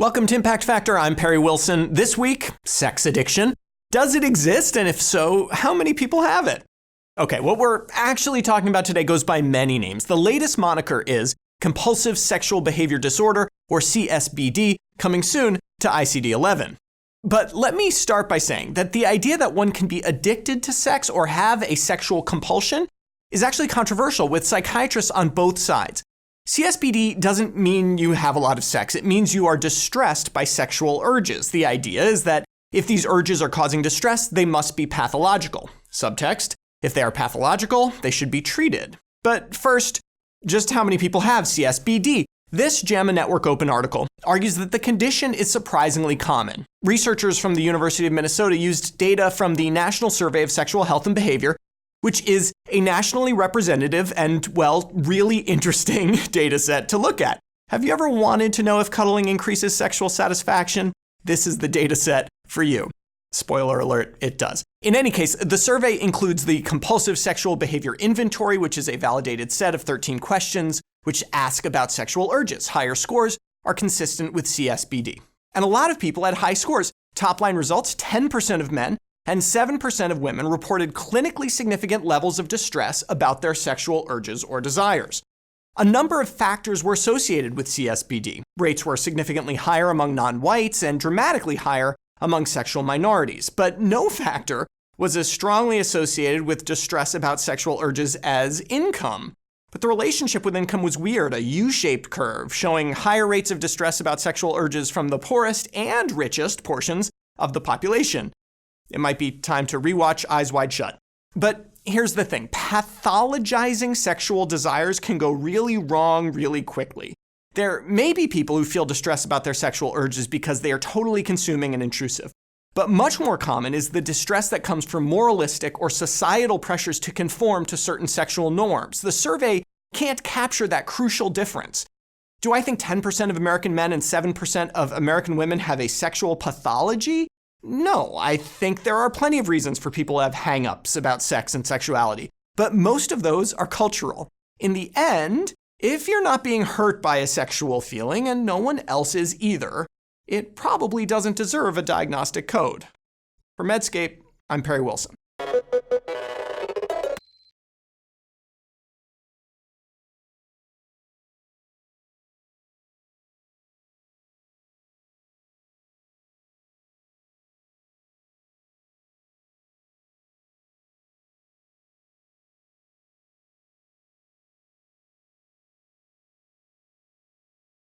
Welcome to Impact Factor. I'm Perry Wilson. This week, sex addiction. Does it exist? And if so, how many people have it? Okay, what we're actually talking about today goes by many names. The latest moniker is compulsive sexual behavior disorder, or CSBD, coming soon to ICD-11. But let me start by saying that the idea that one can be addicted to sex or have a sexual compulsion is actually controversial with psychiatrists on both sides. CSBD doesn't mean you have a lot of sex. It means you are distressed by sexual urges. The idea is that if these urges are causing distress, they must be pathological. Subtext, if they are pathological, they should be treated. But first, just how many people have CSBD? This JAMA Network Open article argues that the condition is surprisingly common. Researchers from the University of Minnesota used data from the National Survey of Sexual Health and Behavior, which is a nationally representative and, well, really interesting data set to look at. Have you ever wanted to know if cuddling increases sexual satisfaction? This is the data set for you. Spoiler alert, it does. In any case, the survey includes the Compulsive Sexual Behavior Inventory, which is a validated set of 13 questions which ask about sexual urges. Higher scores are consistent with CSBD. And a lot of people had high scores. Top line results, 10% of men and 7% of women reported clinically significant levels of distress about their sexual urges or desires. A number of factors were associated with CSBD. Rates were significantly higher among non-whites and dramatically higher among sexual minorities, but no factor was as strongly associated with distress about sexual urges as income. But the relationship with income was weird, a U-shaped curve showing higher rates of distress about sexual urges from the poorest and richest portions of the population. It might be time to rewatch Eyes Wide Shut. But here's the thing, pathologizing sexual desires can go really wrong really quickly. There may be people who feel distress about their sexual urges because they are totally consuming and intrusive. But much more common is the distress that comes from moralistic or societal pressures to conform to certain sexual norms. The survey can't capture that crucial difference. Do I think 10% of American men and 7% of American women have a sexual pathology? No, I think there are plenty of reasons for people to have hang-ups about sex and sexuality, but most of those are cultural. In the end, if you're not being hurt by a sexual feeling and no one else is either, it probably doesn't deserve a diagnostic code. For Medscape, I'm Perry Wilson.